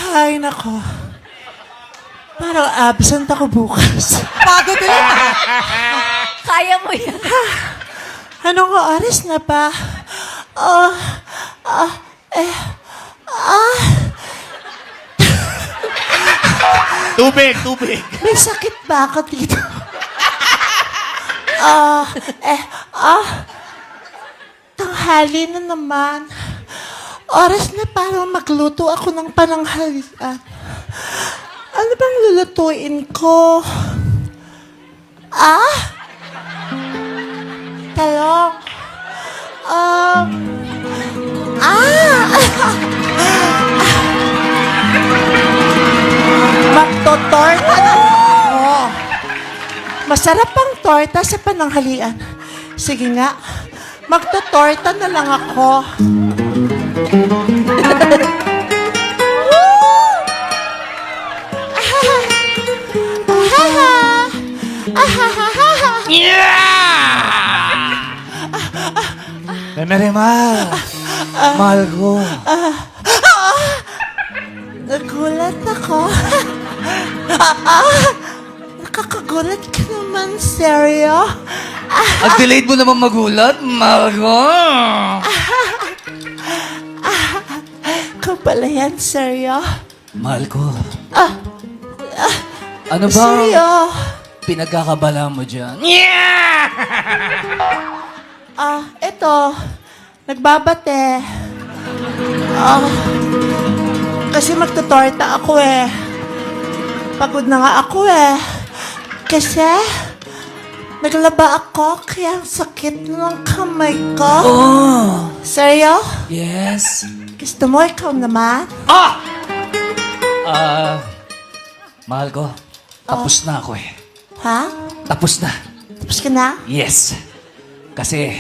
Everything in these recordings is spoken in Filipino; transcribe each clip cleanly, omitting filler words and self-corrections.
Ay, nako. Parang absent ako bukas. Pagod ulit ah. Kaya mo yan. Anong oras na ba? Tubig, tubig. May sakit ba ako dito? Tanghali na naman. Oras na parang magluto ako ng pananghalian. Ano bang lulutuin ko? Talong. Magtotorta na ako. Masarap ang torta sa pananghalian. Sige nga, magtotorta na lang ako. Memerimar. Mahal ko. Nagulat ako. Nakakagulat ka naman, seryo? Ang delayed mo naman magulat, mahal ko. Ikaw pala yan, seryo? Mahal ko. Ano ba Seryo? pinagkakabala mo dyan? Eto. Nagbabate. Kasi magtutorta ako eh. Pagod na nga ako eh. Kasi, naglaba ako, kaya ang sakit ng kamay ko. Oh, Seryo? yes. Gusto mo ikaw naman? Mahal ko, tapos na ako eh. Ha? Tapos na. Tapos ka na? Yes. Kasi,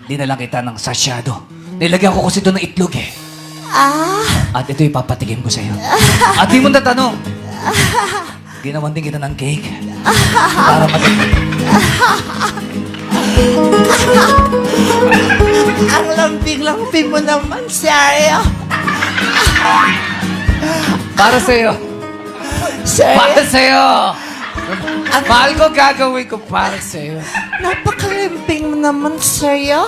di na lang kita ng sasyado. Nilagyan ko kasi doon ng itlog eh. At ito ipapatigim ko sa'yo. At di mo natanong. Ginawan din kita ng cake. Para matigim. Ang lambing-lambing mo naman, seryo? Para sa'yo. Para Seryo? sa'yo. Mahal ko, gagawin ko para sa'yo. Napakalambing mo naman, seryo?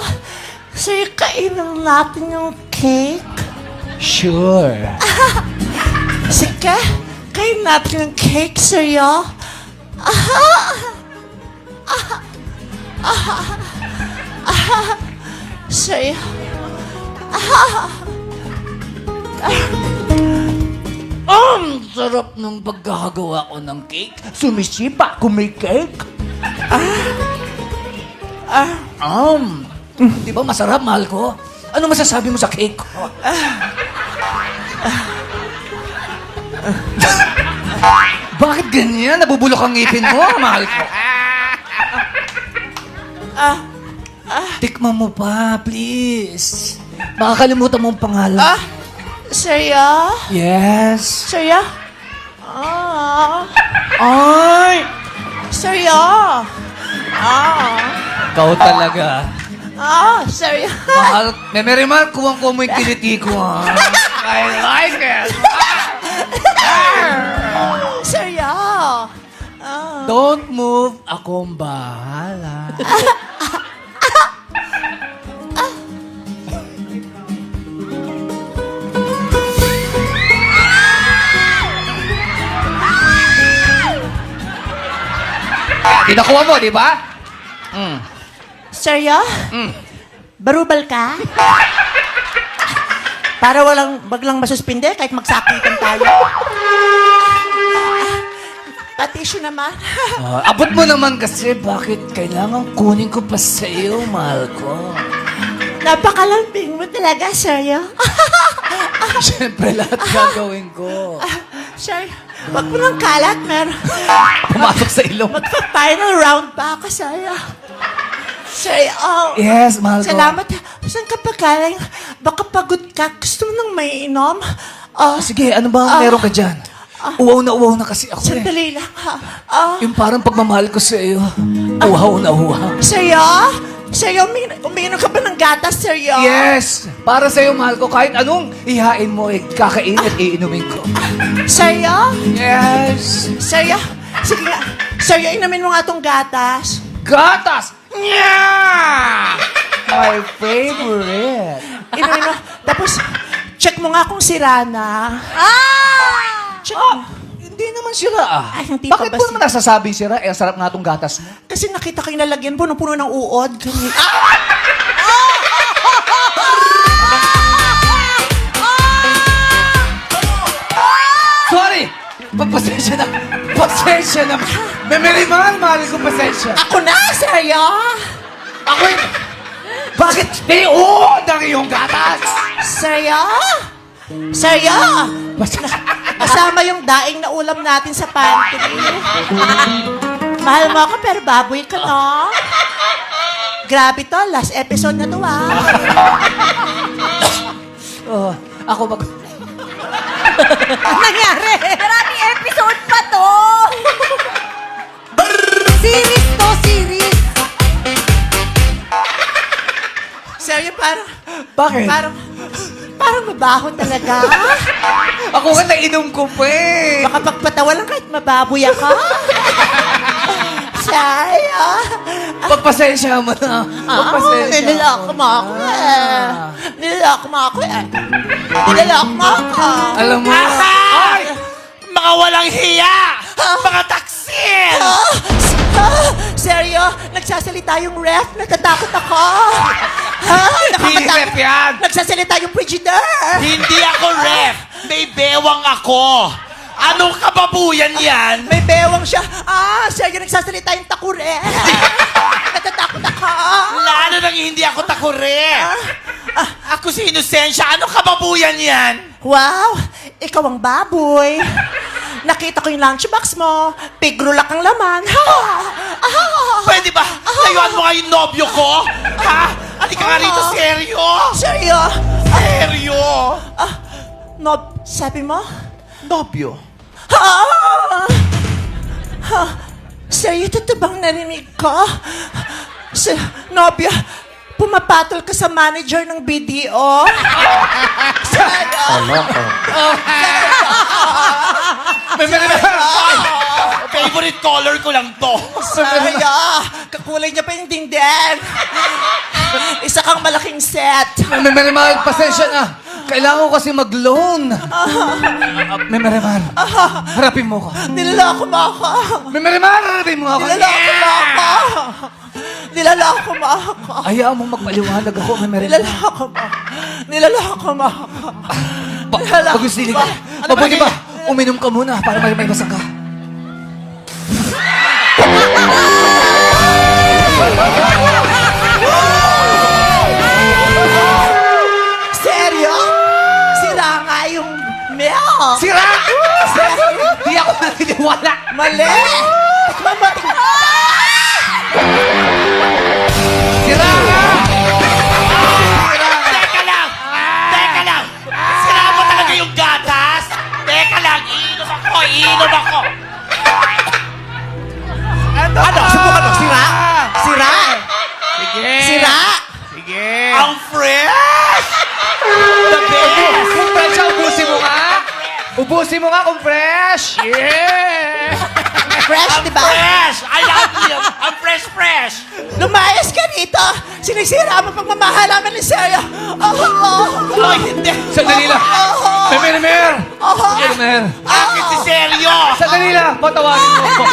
Seryo, kainan natin yung cake? Sure. Sige, kain natin yung cake, seryo? Seryo? Ang sarap ng paggagawa ko ng cake. Sumisipa kung may cake. Di ba masarap, mahal ko? Ano masasabi mo sa cake ko? Bakit ganyan? Nabubulok ang ngipin mo, mahal ko. Tikman mo pa, please. Makakalimutan mo ang pangalan. Seryo? Yes. Seryo? Ay! Seryo? Ikaw talaga. Seryo? Mahal, Memerimar, kuwang-kuwa mo yung kiliti ko, ha? I like it. Seryo? Don't move, akong bahala. Tinakuha mo, di ba? Seryo? Barubal ka? Para waglang masuspinde kahit magsakitan tayo. Patisyo naman. Abot mo naman kasi, bakit kailangan kunin ko pa sa iyo, mahal ko? Napakalambing mo talaga, seryo? Siyempre, lahat gagawin ko. Sir, wag mo ng kalat, Pumasok sa ilong. Magpa-final round pa ako, seryo. Seryo, Yes, mahal ko. salamat. Saan ka pa galing? Baka pagod ka. Gusto mo nang may inom? Sige, ano ba ang meron ka dyan? Uwaw na kasi ako eh. Sandali lang, ha? Yung parang pagmamahal ko sa iyo. Uhaw na uhaw. Seryo? Seryo, umiinom ka ba ng gatas, seryo? Yes! Para sa'yo, mahal ko, kahit anong ihain mo, kakainin at iinumin ko. Seryo? Yes! Seryo? Sige nga. Seryo, inumin mo nga tong gatas. Gatas! Yeah! My favorite. Inumin mo. Tapos, check mo nga kung sira na. Check mo. Hindi naman sira ah. Ay, hindi pa Bakit ba mo naman nasasabing sira? Eh, ang sarap nga tong gatas mo. Kasi nakita ko yung lalagyan puno-puno ng uod. Sorry! Pasensya na. Pasensya na. Memory mahal ko pasensya. Ako na, seryo? Ako Bakit tiod ang iyong gatas? Seryo? Seryo? Kasama yung daing na ulam natin sa pantry. Mahal mo ako pero baboy ka, no? Grabe to, last episode na to, Oh, ako mag... Ano nangyari? Maraming episode pa to. Series to, series. Seryo, parang Bakit? parang mabaho talaga. Ako nga nainom ko pa eh. Baka pagpatawa lang kahit mababoy ako. Seryo? Pagpasensya mo na. Pagpasensya Niloloko mo ako eh. Niloloko mo ako eh. Niloloko mo ako. Alam mo, Ay! Mga walang hiya! Mga taksil! Seryo? Nagsasalita yung ref? Natatakot ako. Hindi ref yan! Nagsasalita yung Frigidaire. Hindi ako ref! May bewang ako! Anong kababuyan yan? May bewang siya. Seryo, nagsasalita yung takure. Natatakot ako. Lalo nang hindi ako takure! Ako si Inosensya. Anong kababuyan yan? Wow, ikaw ang baboy. Nakita ko yung lunchbox mo. Pigrulak ang laman. Pwede ba? Layuan mo nga yung nobyo ko? Ha? Halika nga rito, seryo! Seryo? Seryo! Sabi mo? Nobyo? Seryo, totoo bang narinig ko? Nobya, pumapatol ka sa manager ng BDO? Seryo? Favorite color ko lang to. Seryo? Kakulay niya pa yung dingding. Isa kang malaking set. Memory pasensya na. Kailangan ko kasi mag-loan. Memory harapin mo ko. Niloloko mo ako. Memory harapin mo ako. Niloloko mo ako. Niloloko mo ako. Hayaan mo magpaliwanag ako, Memory. Niloloko mo. Niloloko mo ako. Pag-usilig ka. Mabuti ba? Uminom ka muna para may basa ka. Seryo? Sira nga yung milk. Sira! Di ako naniniwala. Mali! Mamating Sira ka! Teka lang! Teka lang! Sira mo talaga yung gatas? Teka lang, iinom ako! Iinom ako! Ano? Subukan mo? Sira? Sira? Sige! Sira? Sige! Ang fresh! The best! Kung fresh siya, ubusin mo nga. Ubusin mo nga kung fresh. Yeah! Fresh, Ang di ba? fresh! I love you! Ang fresh! Lumayas ka dito! Sinisira mo pagmamahal namin ni Seryo! Oh, hindi! Sandali lang. Memer! Memer! Bakit si Seryo? Sandali lang. Patawarin mo ako.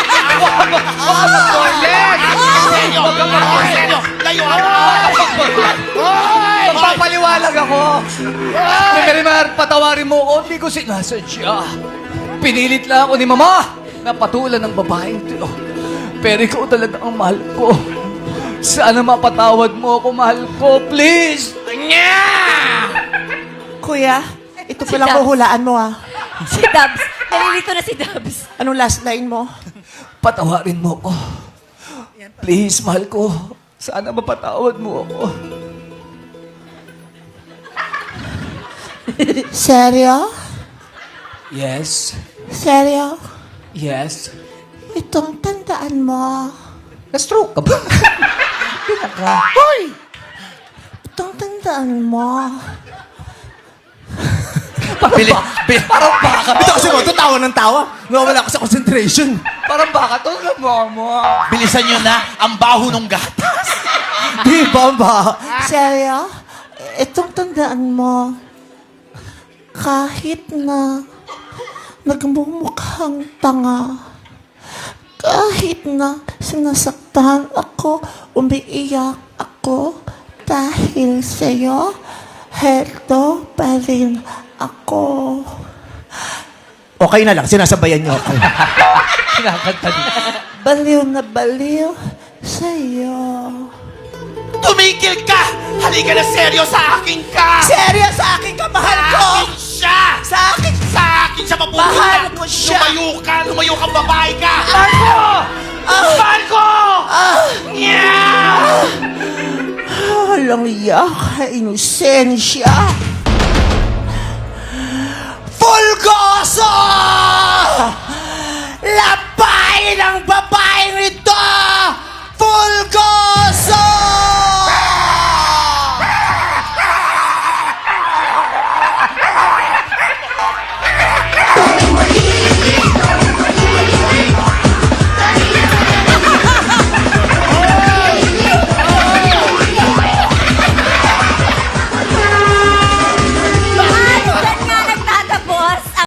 Huwag ka mag-toilet. Seryo! Seryo! Layuan mo! Magpapaliwalag ako. Memer, patawarin mo ako. Hindi ko sinasadya. Pinilit lang ako ni Mama na patulan ng babaeng to. Pero ikaw talaga ang mahal ko. Sana mapatawad mo ako, mahal ko. Please! Kuya, ito Si palang Dabs. huhulaan mo Si Dubs. Nalilito na si Dubs. Anong last line mo? Patawarin mo ako. Please, mahal ko. Sana mapatawad mo ako. Seryo? Yes. Seryo? Yes. Itong tandaan mo. Na-stroke ka ba? Pinaka. Itong tandaan mo. Parang baka. Ito kasi mo, tawa ng tawa. Nawawala ako sa concentration. Parang baka to. Mama. Bilisan nyo na, ang baho ng gatas. Di ba ba? Seryo? Itong tandaan mo, kahit na nagmumukhang tanga, kahit na sinasaktan ako, umiiyak ako dahil sa'yo, heto pa rin ako. Okay na lang, sinasabayan niyo ako. Kinakanta din. Baliw na baliw sa'yo. Tumigil ka! Halika na seryo sa akin ka! Seryo sa akin ka, mahal ko! Sa akin siya! Sa akin! Sa akin siya mabuti Mahal ka! mo siya! Lumayo ka, babae ka! Marco! Yeah! Walang yaka, inosensya. Fulgoso!